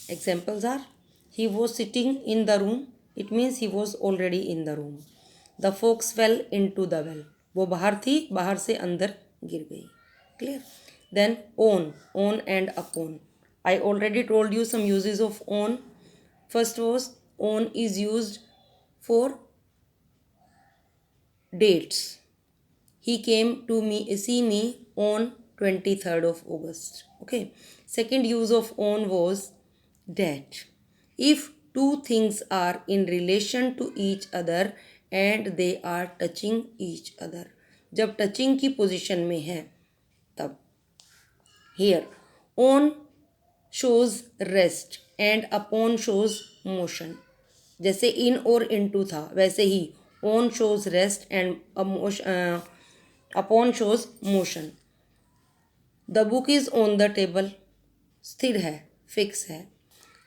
Examples are, he was sitting in the room, it means he was already in the room. The fox fell into the well, वो बाहर थी, बाहर से अंदर गिर गई. Clear? Then on and upon. I already told you some uses of on. First was, on is used for dates. He came to see me on 23rd of August. Okay. Second use of on was that. If two things are in relation to each other and they are touching each other. जब touching की position में है तब. Here on shows rest and upon shows motion. जैसे in और into था वैसे ही on shows rest and upon shows motion. The book is on the table. स्थिर है, fix है.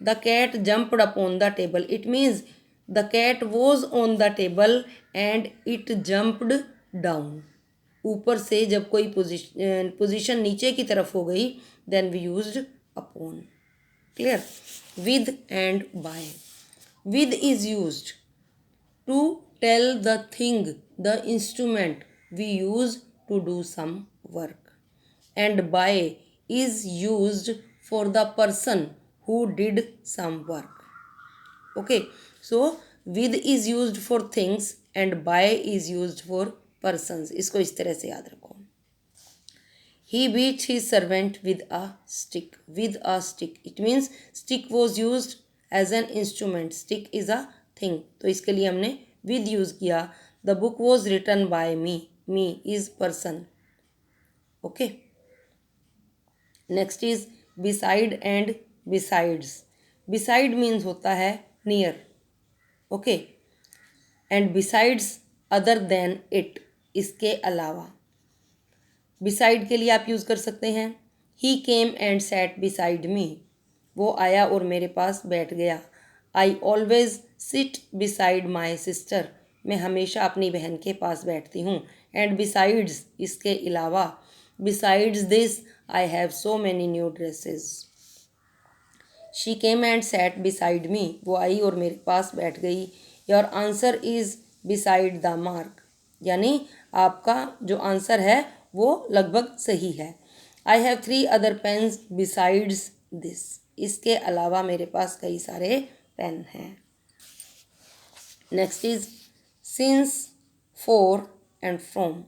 The cat jumped upon the table. It means the cat was on the table and it jumped down. ऊपर से जब कोई position नीचे की तरफ हो गई then we used upon. Clear? With and by. With is used to tell the thing, the instrument we use to do some work. And by is used for the person who did some work. Okay, so with is used for things and by is used for persons. इसको इस तरह से याद रखो. He beat his servant with a stick. With a stick. It means stick was used as an instrument. Stick is a thing. तो इसके लिए हमने with use किया. The book was written by me. Me is person. Okay. Next is beside and besides. Beside means होता है near. Okay. And besides other than it. इसके अलावा. Beside के लिए आप यूज़ कर सकते हैं. He came and sat beside me. वो आया और मेरे पास बैठ गया. I always sit beside my sister. मैं हमेशा अपनी बहन के पास बैठती हूँ. And besides इसके अलावा. Besides this I have so many new dresses. She came and sat beside me. वो आई और मेरे पास बैठ गई. Your answer is beside the mark. यानी आपका जो आंसर है वो लगभग सही है. I have 3 other pens besides this. इसके अलावा मेरे पास कई सारे पेन हैं. Next is since, for and from.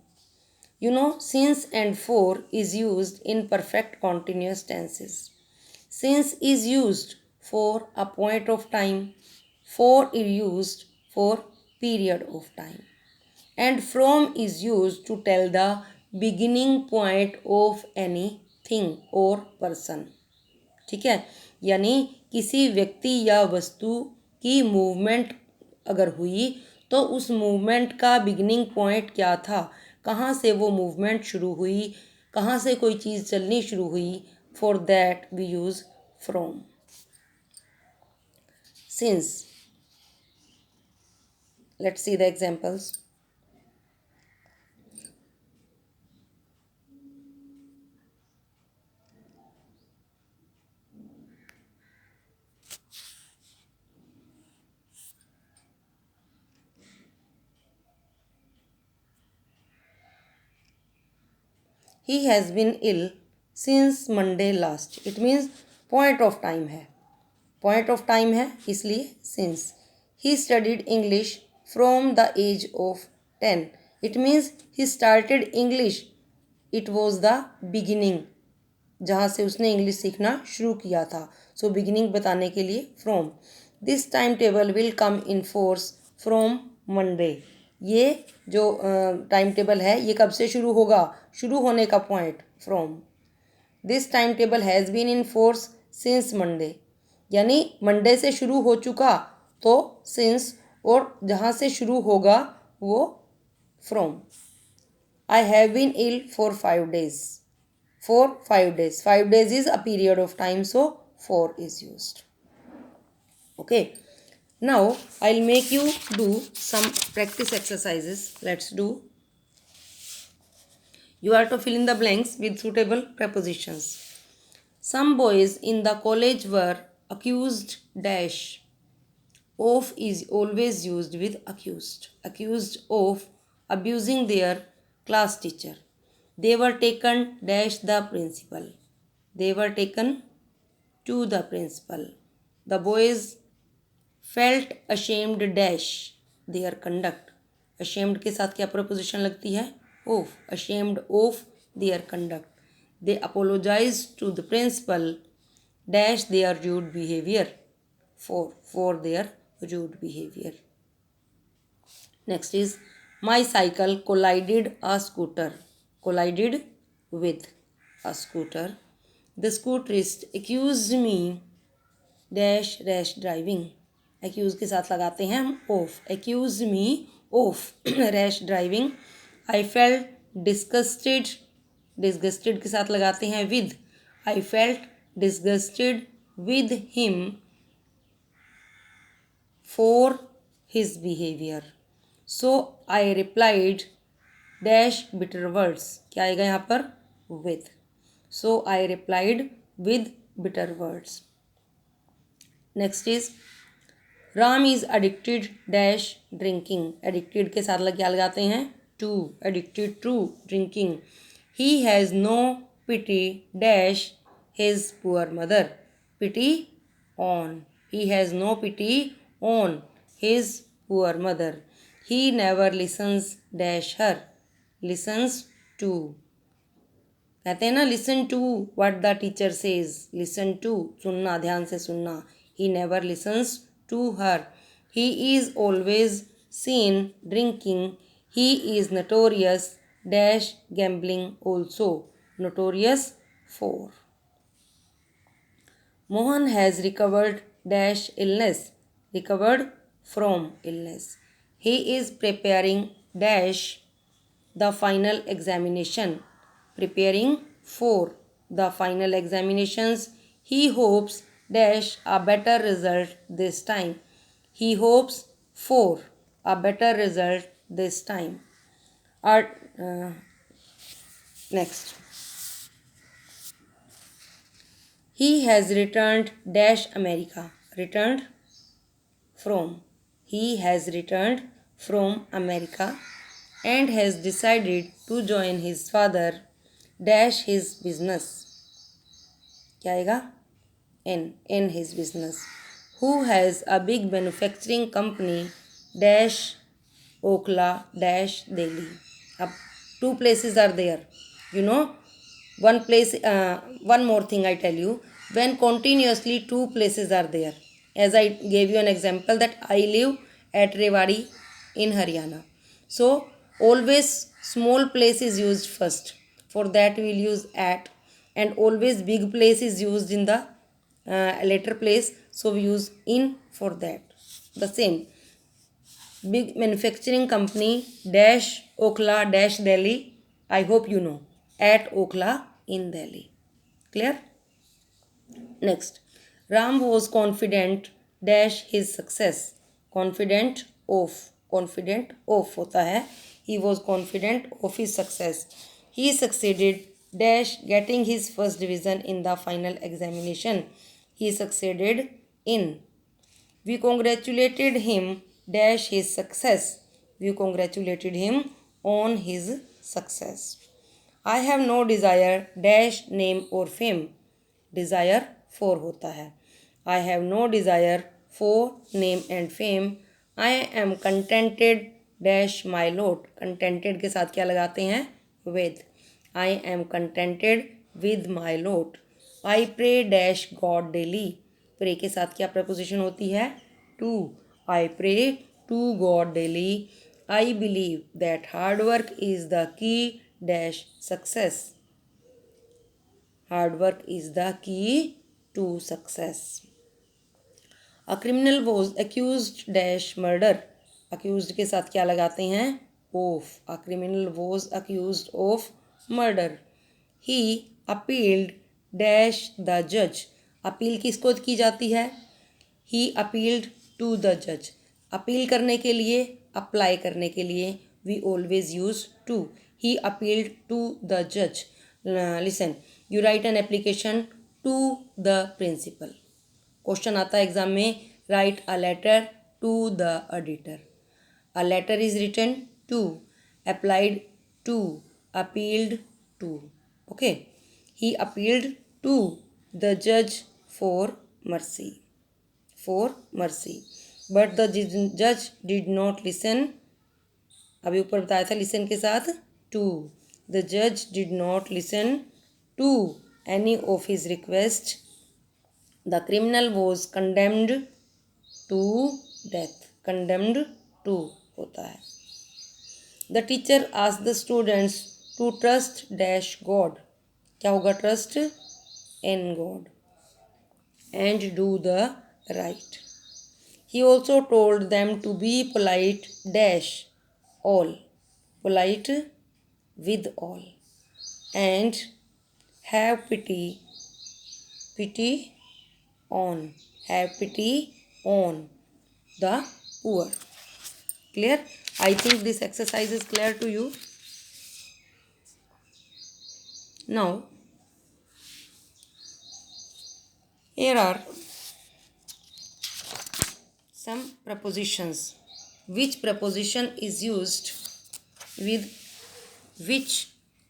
You know, since and for is used in perfect continuous tenses. Since is used for a point of time. For is used for period of time. And from is used to tell the beginning point of anything or person. ठीक है, यानी किसी व्यक्ति या वस्तु की movement अगर हुई तो उस मूवमेंट का बिगिनिंग पॉइंट क्या था, कहाँ से वो मूवमेंट शुरू हुई, कहाँ से कोई चीज़ चलनी शुरू हुई. For that we use from. Since. Let's see the examples. He has been ill since Monday last. It means point of time है. Point of time है इसलिए since. He studied English from the age of 10. It means he started English. It was the beginning. जहाँ से उसने English सीखना शुरू किया था. So beginning बताने के लिए from. This timetable will come in force from Monday. ये जो टाइम टेबल है ये कब से शुरू होगा, शुरू होने का point from. This time table has been in force since Monday. यानी मंडे से शुरू हो चुका तो सिंस, और जहाँ से शुरू होगा वो from. I have been ill for 5 days. For 5 days. 5 days is a period of time, so 4 is used. Okay. Now I'll make you do some practice exercises. Let's do. You are to fill in the blanks with suitable prepositions. Some boys in the college were accused dash of is always used with accused of abusing their class teacher. They were taken dash the principal. They were taken to the principal. The boys felt ashamed dash their conduct. ashamed के साथ क्या preposition लगती है? of. ashamed of their conduct. They apologized to the principal dash their rude behavior. For their rude behavior. Next is my cycle collided a scooter. Collided with a scooter. The scooterist accused me dash rash driving. Accuse के साथ लगाते हैं हम of. Accused me of rash driving. I felt disgusted. Disgusted के साथ लगाते हैं with. I felt disgusted with him for his behavior. So I replied dash bitter words. क्या आएगा यहाँ पर? with. So I replied with bitter words. Next is Ram is addicted dash drinking. Addicted के साथ क्या लगाते हैं? to. Addicted to drinking. He has no pity dash his poor mother. Pity on. He has no pity on his poor mother. He never listens dash her. Listens to. कहते हैं ना listen to what the teacher says. Listen to सुनना, ध्यान से सुनना. He never listens to her. He is always seen drinking. He is notorious dash gambling also. Notorious for. Mohan has recovered dash illness. Recovered from illness. He is preparing dash the final examination. Preparing for the final examinations. He hopes dash a better result this time. He hopes for a better result this time. Next. He has returned dash America. Returned from. He has returned from America and has decided to join his father dash his business. क्या आएगा? in his business. Who has a big manufacturing company dash Okla dash Delhi. अब two places are there. You know, one place. One more thing I tell you. When continuously two places are there, as I gave you an example that I live at Rewari in Haryana. So always small place is used first. For that we will use at, and always big place is used in the later place, so we use in for that. The same, big manufacturing company dash Okla dash Delhi. I hope you know, at Okla in Delhi. Clear? Next, Ram was confident dash his success. Confident of होता है. He was confident of his success. He succeeded dash getting his first division in the final examination. He succeeded in. We congratulated him dash his success. We congratulated him on his success. I have no desire dash name or fame. Desire for होता है. I have no desire for name and fame. I am contented dash my lot. Contented के साथ क्या लगाते हैं? with. I am contented with my lot. I pray dash God daily. Pray के साथ क्या preposition होती है? to. I pray to God daily. I believe that hard work is the key dash success. Hard work is the key to success. A criminal was accused dash murder. Accused के साथ क्या लगाते हैं? of. A criminal was accused of murder. He appealed dash the judge. Appeal किसको की जाती है? He appealed to the judge. Appeal करने के लिए, अप्लाई करने के लिए we always use to. He appealed to the judge. Listen, you write an application to the principal. Question आता है एग्जाम में, write a letter to the editor. A letter is written to, applied to, appealed to. Okay, he appealed to the जज for mercy. But the जज did not listen. अभी ऊपर बताया था listen के साथ टू. द जज did not listen to any of his request. The criminal was condemned to death. Condemned to होता है. The teacher asked the students to trust dash God. क्या होगा? Trust in God and do the right. He also told them to be polite dash all. Polite with all. And have pity on. Have pity on the poor. Clear? I think this exercise is clear to you. Now, here are some prepositions. Which preposition is used with which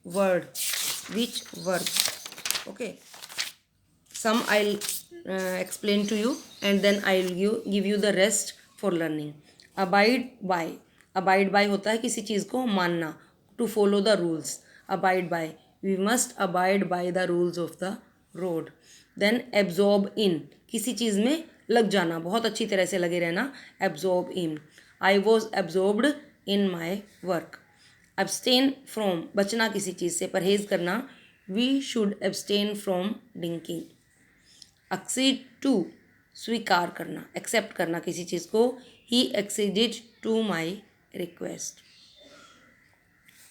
word, which verb? Okay, some I'll explain to you and then I'll give you the rest for learning. Abide by. Abide by होता है किसी चीज़ को मानना. To follow the rules. Abide by. We must abide by the rules of the road. Then absorb in. किसी चीज़ में लग जाना, बहुत अच्छी तरह से लगे रहना. Absorb in. I was absorbed in my work. Abstain from, बचना किसी चीज़ से, परहेज करना. We should abstain from drinking. Accede to, स्वीकार करना, एक्सेप्ट करना किसी चीज़ को. He acceded to my request.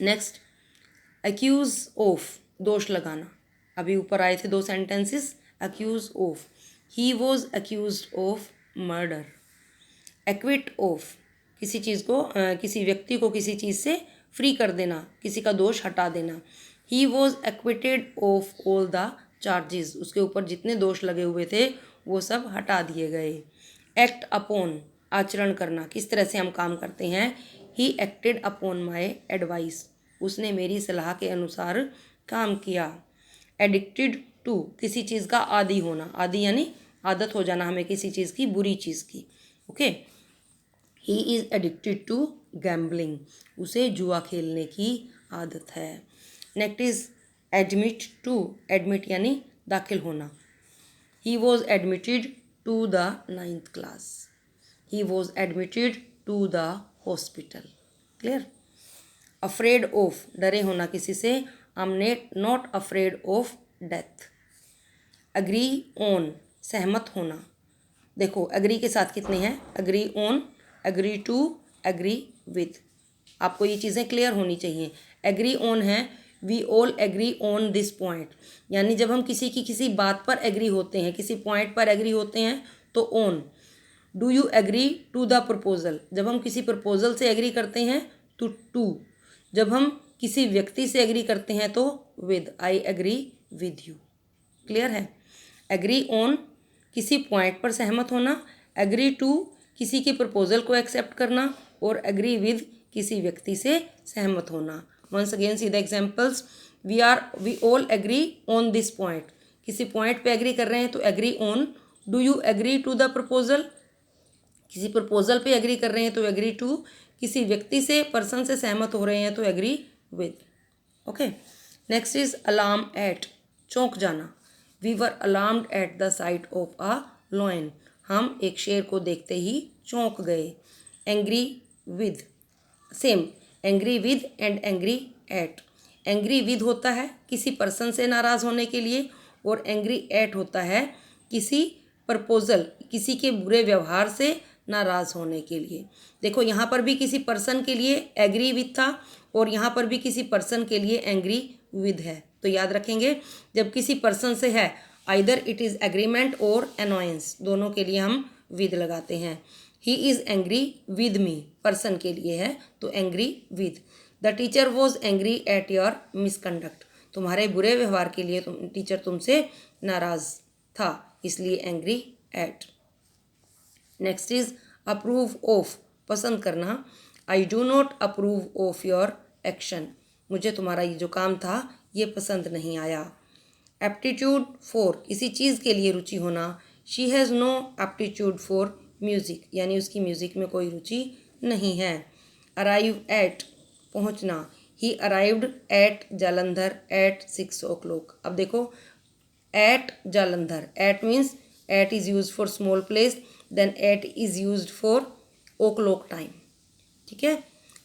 Next, accuse of, दोष लगाना. अभी ऊपर आए थे दो sentences. Accuse of. He was accused of murder. Acquit of, किसी चीज़ को किसी व्यक्ति को किसी चीज़ से फ्री कर देना, किसी का दोष हटा देना. He was acquitted of all the charges. उसके ऊपर जितने दोष लगे हुए थे वो सब हटा दिए गए. Act upon, आचरण करना, किस तरह से हम काम करते हैं. He acted upon my advice. उसने मेरी सलाह के अनुसार काम किया. Addicted टू, किसी चीज़ का आदी होना. आदी यानी आदत हो जाना हमें किसी चीज़ की, बुरी चीज़ की. Okay. He is addicted to gambling. उसे जुआ खेलने की आदत है. Next is admit to. Admit यानी दाखिल होना. He was admitted to the 9th class. He was admitted to the hospital. Clear? Afraid of, डरे होना किसी से. I am not afraid of death. Agree on, सहमत होना. देखो अग्री के साथ कितने हैं. Agree on, agree to, agree with. आपको ये चीज़ें क्लियर होनी चाहिए. एग्री ऑन है, we all agree on this point. यानी जब हम किसी की किसी बात पर एग्री होते हैं, किसी पॉइंट पर एग्री होते हैं तो on. Do you agree to the proposal. जब हम किसी प्रपोजल से एग्री करते हैं तो टू. जब हम किसी व्यक्ति से एग्री करते हैं तो with. I agree with you. Clear है? एग्री ऑन, किसी पॉइंट पर सहमत होना. एग्री टू, किसी के प्रपोजल को एक्सेप्ट करना. और एग्री विद, किसी व्यक्ति से सहमत होना. Once again see the examples. We all agree on this point. किसी पॉइंट पे एग्री कर रहे हैं तो agree on. Do you agree to the proposal. किसी प्रपोजल पे एग्री कर रहे हैं तो एग्री टू. किसी व्यक्ति से, पर्सन से सहमत हो रहे हैं तो agree with. Okay. Next is alarm at, चौंक जाना. We were alarmed at the sight of a lion. हम एक शेर को देखते ही चौंक गए. Angry with, same. Angry with and angry at. Angry with होता है किसी पर्सन से नाराज़ होने के लिए. और एंग्री एट होता है किसी प्रपोजल, किसी के बुरे व्यवहार से नाराज़ होने के लिए. देखो यहाँ पर भी किसी पर्सन के लिए एग्री विद था और यहाँ पर भी किसी पर्सन के लिए एंग्री विद है. तो याद रखेंगे जब किसी पर्सन से है आइदर इट इज़ एग्रीमेंट और अनोयंस, दोनों के लिए हम विद लगाते हैं. He is angry with me, person के लिए है तो angry with. The teacher was angry at your misconduct. तुम्हारे बुरे व्यवहार के लिए टीचर तुमसे नाराज़ था, इसलिए angry at. Next is approve of, पसंद करना. I do not approve of your action, मुझे तुम्हारा ये जो काम था ये पसंद नहीं आया. एप्टीट्यूड फॉर, किसी चीज़ के लिए रुचि होना. She has no aptitude for music, यानी उसकी म्यूज़िक में कोई रुचि नहीं है. अराइव एट, पहुँचना. He arrived at Jalandhar at 6 o'clock. अब देखो, at Jalandhar, at means at is use for small place, then at is use for o'clock time. ठीक है.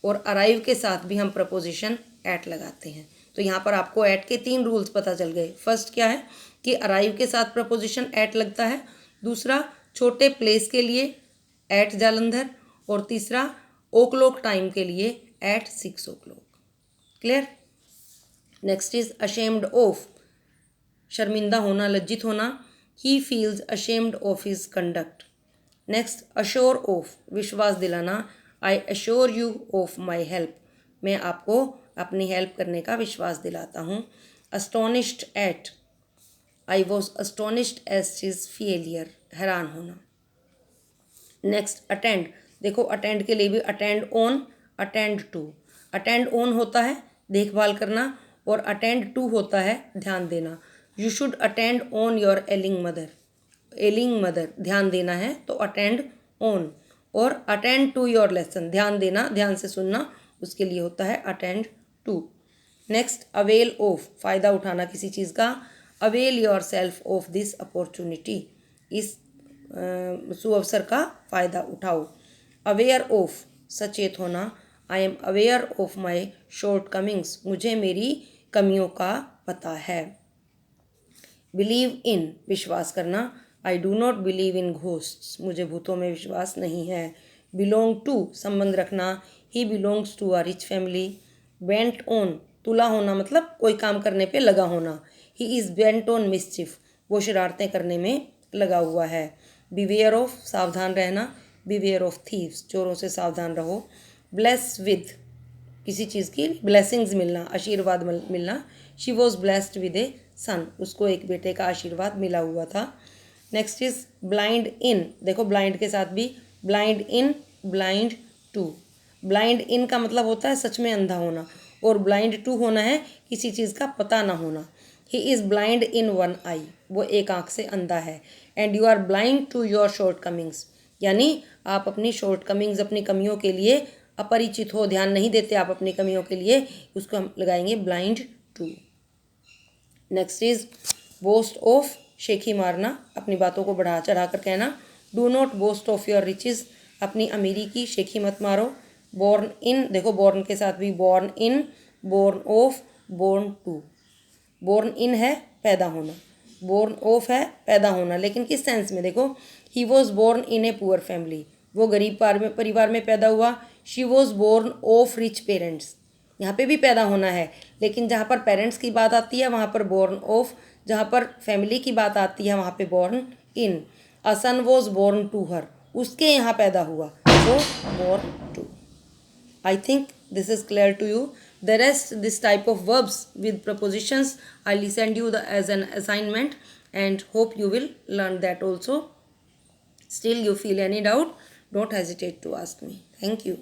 और अराइव के साथ भी हम प्रपोजिशन एट लगाते हैं. तो यहाँ पर आपको एट के 3 रूल्स पता चल गए. फर्स्ट क्या है कि अराइव के साथ प्रपोजिशन एट लगता है. दूसरा, छोटे प्लेस के लिए एट जालंधर. और तीसरा, o'clock टाइम के लिए at 6 o'clock. Clear. Next is ashamed of, शर्मिंदा होना, लज्जित होना. He feels ashamed of his conduct. Next, assure of, विश्वास दिलाना. I assure you of my help, मैं आपको अपनी हेल्प करने का विश्वास दिलाता हूँ. Astonished at, I was astonished as his failure, हैरान होना. Next, attend. देखो, अटेंड के लिए भी attend on, attend to. Attend on होता है देखभाल करना, और अटेंड टू होता है ध्यान देना. You should attend on your ailing mother, ailing mother, ध्यान देना है तो अटेंड ऑन. और अटेंड टू योर लेसन, ध्यान देना, ध्यान से सुनना, उसके लिए होता है attend to. Next, avail of, फ़ायदा उठाना किसी चीज़ का. Avail yourself of this opportunity, इस सुअवसर का फ़ायदा उठाओ. अवेयर ऑफ, सचेत होना. I am aware of my shortcomings, मुझे मेरी कमियों का पता है. बिलीव इन, विश्वास करना. I do not believe in ghosts, मुझे भूतों में विश्वास नहीं है. बिलोंग टू, संबंध रखना. He belongs to a rich family. Bent on, तुला होना मतलब कोई काम करने पे लगा होना. He is bent on mischief, वो शरारतें करने में लगा हुआ है. बिवेयर ऑफ, सावधान रहना. बिवेयर ऑफ थीव्स, चोरों से सावधान रहो. ब्लेस विद, किसी चीज़ की ब्लेसिंग्स मिलना, आशीर्वाद मिलना. She was blessed with a son, उसको एक बेटे का आशीर्वाद मिला हुआ था. Next is blind in. देखो, ब्लाइंड के साथ भी blind in, blind to. Blind in का मतलब होता है सच में अंधा होना, और ब्लाइंड टू होना है किसी चीज़ का पता ना होना. He is blind in one eye, वो एक आँख से अंधा है. And you are blind to your shortcomings, यानी आप अपनी शॉर्ट कमिंग्स, अपनी कमियों के लिए अपरिचित हो, ध्यान नहीं देते आप अपनी कमियों के लिए, उसको हम लगाएंगे blind to. Next is boast of, शेखी मारना, अपनी बातों को बढ़ा चढ़ा कर कहना. Do not boast of your riches, अपनी अमीरी की शेखी मत मारो. बोर्न इन, देखो बोर्न के साथ भी born in, born of, born to. Born in है पैदा होना, बोर्न ऑफ है पैदा होना, लेकिन किस सेंस में. देखो, he was born in a poor family, वो गरीब परिवार में पैदा हुआ. She was born of rich parents, यहाँ पे भी पैदा होना है, लेकिन जहाँ पर पेरेंट्स की बात आती है वहाँ पर बोर्न ऑफ, जहाँ पर फैमिली की बात आती है वहाँ पे born in. A son was born to her, उसके यहाँ पैदा हुआ, तो born to. I think this is clear to you. The rest, this type of verbs with prepositions, I'll send you as an assignment, and hope you will learn that also. Still you feel any doubt, don't hesitate to ask me. Thank you.